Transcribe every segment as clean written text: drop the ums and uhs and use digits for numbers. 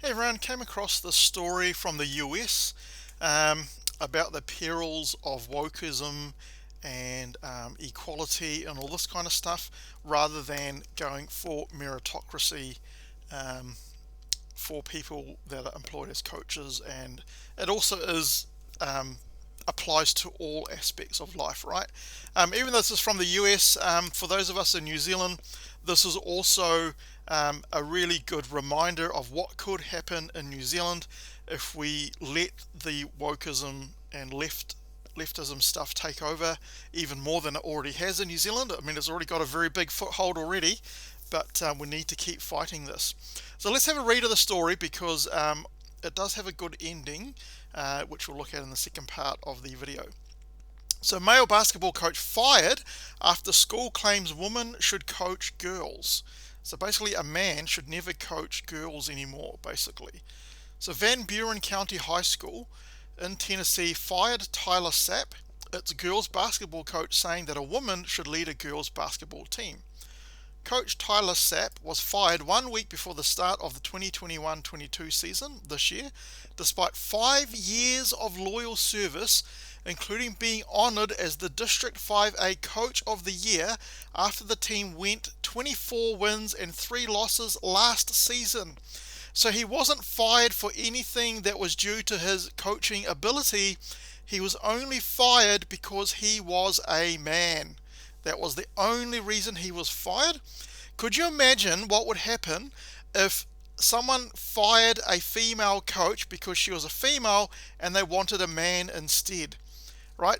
Hey everyone, came across this story from the US um, about the perils of wokeism and equality and all this kind of stuff, rather than going for meritocracy um, for people that are employed as coaches. And it also is applies to all aspects of life, right? Even though this is from the US, for those of us in New Zealand, this is also a really good reminder of what could happen in New Zealand if we let the wokeism and leftism stuff take over even more than it already has in New Zealand. I mean, it's already got a very big foothold already, but we need to keep fighting this. So let's have a read of the story, because it does have a good ending, which we'll look at in the second part of the video. So, male basketball coach fired after school claims woman should coach girls. So basically, a man should never coach girls anymore, basically. So Van Buren County High School in Tennessee fired Tyler Sapp, its girls basketball coach, saying that a woman should lead a girls basketball team. Coach Tyler Sapp was fired 1 week before the start of the 2021-22 season this year, despite 5 years of loyal service, including being honored as the District 5A Coach of the Year after the team went 24 wins and 3 losses last season. So he wasn't fired for anything that was due to his coaching ability. He was only fired because he was a man. That was the only reason he was fired. Could you imagine what would happen if someone fired a female coach because she was a female and they wanted a man instead? Right?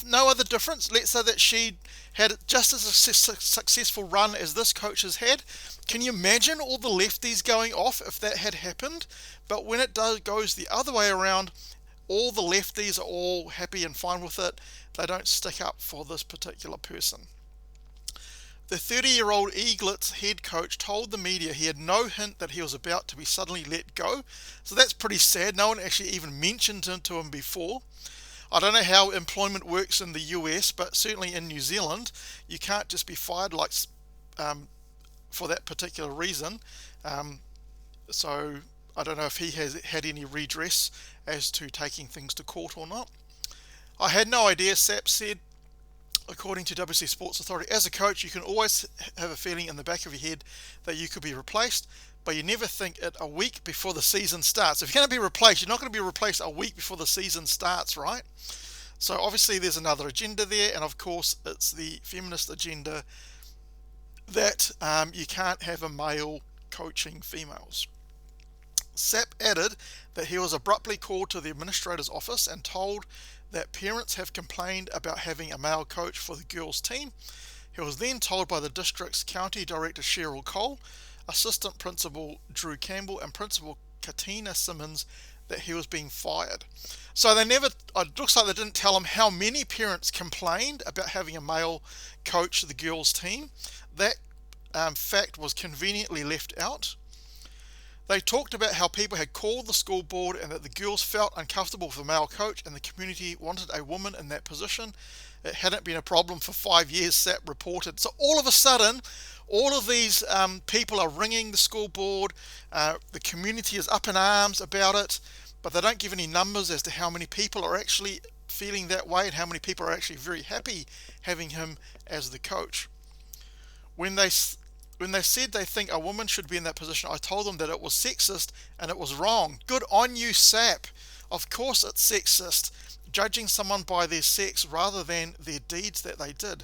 No other difference. Let's say that she had just as a successful run as this coach has had. Can you imagine all the lefties going off if that had happened? But when it goes the other way around, all the lefties are all happy and fine with it. They don't stick up for this particular person. The 30-year-old Eaglets head coach told the media he had no hint that he was about to be suddenly let go. So that's pretty sad. No one actually even mentioned it to him before. I don't know how employment works in the US, but certainly in New Zealand, you can't just be fired for that particular reason. So I don't know if he has had any redress as to taking things to court or not. I had no idea, Sapp said, according to WC Sports Authority. As a coach, you can always have a feeling in the back of your head that you could be replaced, but you never think it a week before the season starts. If you're going to be replaced, you're not going to be replaced a week before the season starts, right? So obviously there's another agenda there, and of course it's the feminist agenda that you can't have a male coaching females. Sapp added that he was abruptly called to the administrator's office and told that parents have complained about having a male coach for the girls' team. He was then told by the district's county director Cheryl Cole, assistant principal Drew Campbell, and principal Katina Simmons that he was being fired. So they never, it looks like they didn't tell him how many parents complained about having a male coach the girls' team. That fact was conveniently left out. They talked about how people had called the school board and that the girls felt uncomfortable with a male coach and the community wanted a woman in that position. It hadn't been a problem for 5 years, Sapp reported. So all of a sudden, all of these people are ringing the school board. The community is up in arms about it, but they don't give any numbers as to how many people are actually feeling that way and how many people are actually very happy having him as the coach. When they said they think a woman should be in that position, I told them that it was sexist and it was wrong. Good on you, Sapp. Of course it's sexist, judging someone by their sex rather than their deeds that they did.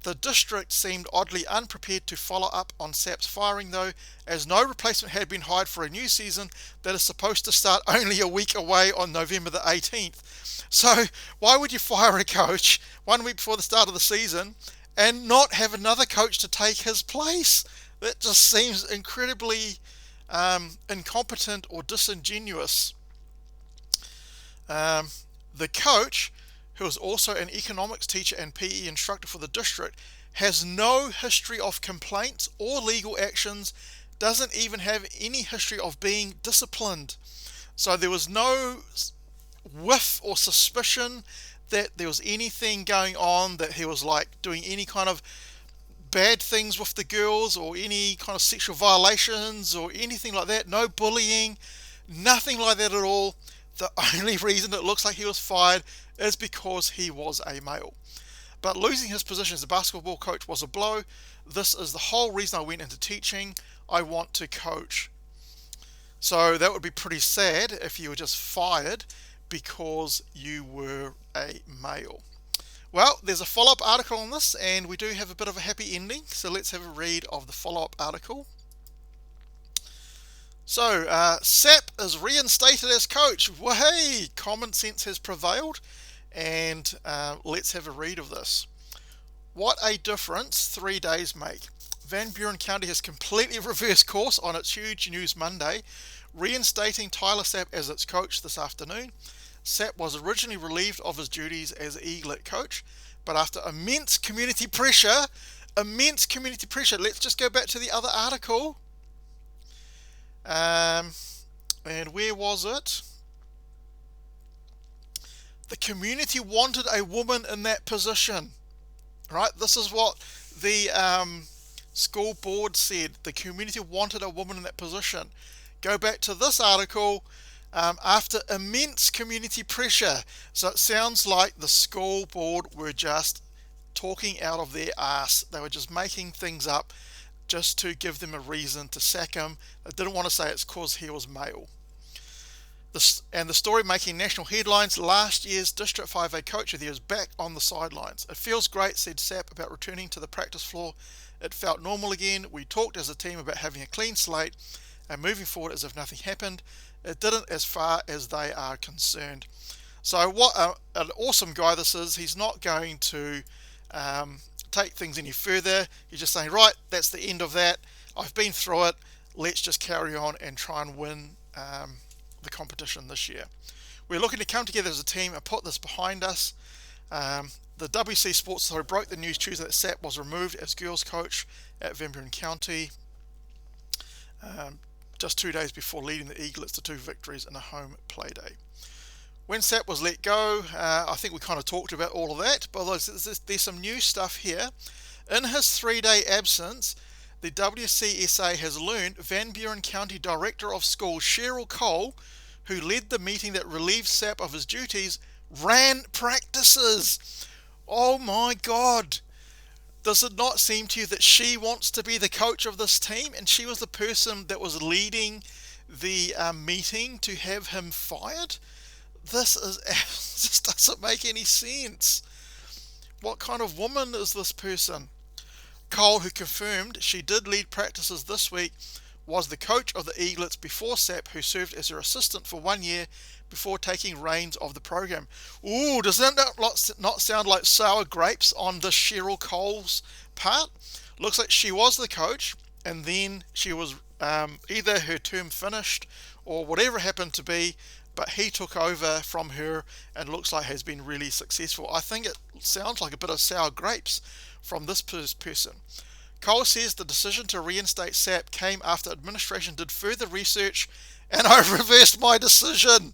The district seemed oddly unprepared to follow up on Sapp's firing, though, as no replacement had been hired for a new season that is supposed to start only a week away on November the 18th. So why would you fire a coach 1 week before the start of the season and not have another coach to take his place? That just seems incredibly incompetent or disingenuous. The coach, who is also an economics teacher and PE instructor for the district, has no history of complaints or legal actions, doesn't even have any history of being disciplined. So there was no whiff or suspicion that there was anything going on, that he was like doing any kind of bad things with the girls or any kind of sexual violations or anything like that. No bullying, nothing like that at all. The only reason it looks like he was fired is because he was a male. But losing his position as a basketball coach was a blow. This is the whole reason I went into teaching. I want to coach. So that would be pretty sad if you were just fired because you were a male. Well, there's a follow-up article on this, and we do have a bit of a happy ending. So let's have a read of the follow-up article. So, Sapp is reinstated as coach. Wahey! Common sense has prevailed. And let's have a read of this. What a difference 3 days make. Van Buren County has completely reversed course on its huge news Monday, reinstating Tyler Sapp as its coach this afternoon. Sapp was originally relieved of his duties as Eaglet coach, but after immense community pressure, let's just go back to the other article. And where was it? The community wanted a woman in that position, right? This is what the school board said. The community wanted a woman in that position. Go back to this article. After immense community pressure. So it sounds like the school board were just talking out of their ass. They were just making things up just to give them a reason to sack him. They didn't want to say it's because he was male. And the story making national headlines, last year's District 5A coach of the year is back on the sidelines. It feels great, said Sapp about returning to the practice floor. It felt normal again. We talked as a team about having a clean slate and moving forward as if nothing happened. It didn't as far as they are concerned. So what an awesome guy this is. He's not going to take things any further. He's just saying, right, that's the end of that. I've been through it. Let's just carry on and try and win the competition this year. We're looking to come together as a team and put this behind us. The WC Sports Authority broke the news Tuesday that Sapp was removed as girls coach at Van Buren County, just 2 days before leading the Eaglets to 2 victories in a home play day. When Sapp was let go, I think we kind of talked about all of that, but there's some new stuff here. In his 3-day absence, the WCSA has learned Van Buren County Director of Schools Cheryl Cole, who led the meeting that relieved Sapp of his duties, ran practices. Oh my God. Does it not seem to you that she wants to be the coach of this team, and she was the person that was leading the meeting to have him fired? This doesn't make any sense. What kind of woman is this person? Cole, who confirmed she did lead practices this week, was the coach of the Eaglets before Sapp, who served as her assistant for 1 year before taking reins of the program. Ooh, does that not sound like sour grapes on this Cheryl Cole's part? Looks like she was the coach, and then she was either her term finished or whatever happened to be, but he took over from her and looks like has been really successful. I think it sounds like a bit of sour grapes from this person. Cole says the decision to reinstate Sapp came after administration did further research and I reversed my decision.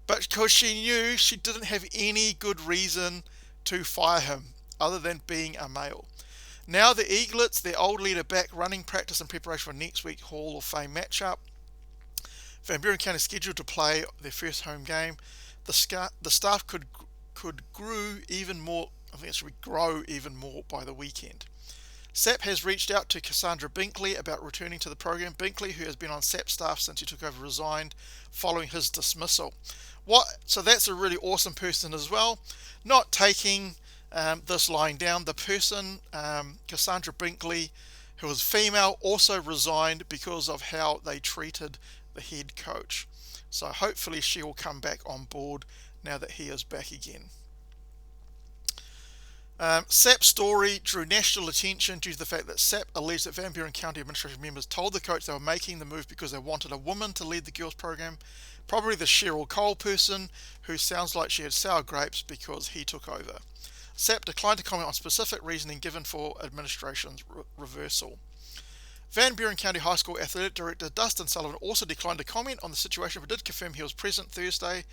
But because she knew she didn't have any good reason to fire him other than being a male. Now the Eaglets, their old leader, back running practice in preparation for next week's Hall of Fame matchup. Van Buren County is scheduled to play their first home game. The staff could grow even more. I think it should grow even more by the weekend. Sapp has reached out to Cassandra Binkley about returning to the program. Binkley, who has been on Sapp staff since he took over, resigned following his dismissal. So that's a really awesome person as well. Not taking this lying down. The person, Cassandra Binkley, who was female, also resigned because of how they treated the head coach. So hopefully she will come back on board now that he is back again. Sapp's story drew national attention due to the fact that Sapp alleged that Van Buren County administration members told the coach they were making the move because they wanted a woman to lead the girls program. Probably the Cheryl Cole person, who sounds like she had sour grapes because he took over. Sapp declined to comment on specific reasoning given for administration's reversal. Van Buren County High School Athletic Director Dustin Sullivan also declined to comment on the situation, but did confirm he was present Thursday.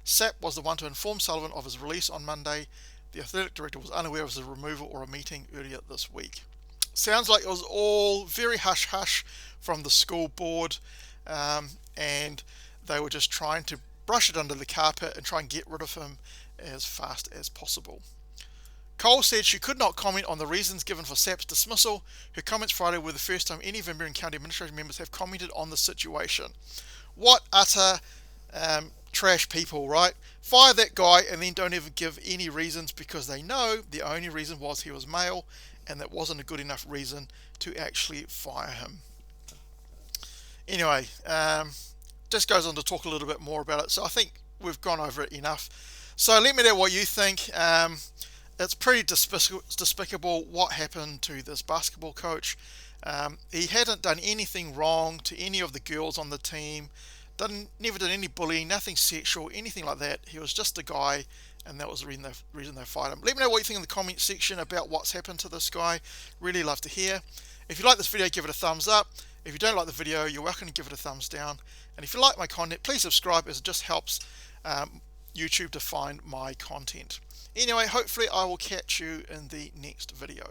Sapp was the one to inform Sullivan of his release on Monday. The athletic director was unaware of his removal or a meeting earlier this week. Sounds like it was all very hush hush from the school board, and they were just trying to brush it under the carpet and try and get rid of him as fast as possible. Cole said she could not comment on the reasons given for Sapp's dismissal. Her comments Friday were the first time any Van Buren County administration members have commented on the situation. What utter trash people, right? Fire that guy and then don't even give any reasons, because they know the only reason was he was male, and that wasn't a good enough reason to actually fire him. Anyway, just goes on to talk a little bit more about it. So I think we've gone over it enough. So let me know what you think. It's pretty despicable what happened to this basketball coach. He hadn't done anything wrong to any of the girls on the team. Never did any bullying, nothing sexual, anything like that. He was just a guy, and that was the reason they fired him. Let me know what you think in the comment section about what's happened to this guy. Really love to hear. If you like this video, give it a thumbs up. If you don't like the video, you're welcome to give it a thumbs down. And if you like my content, please subscribe, as it just helps YouTube to find my content. Anyway, hopefully I will catch you in the next video.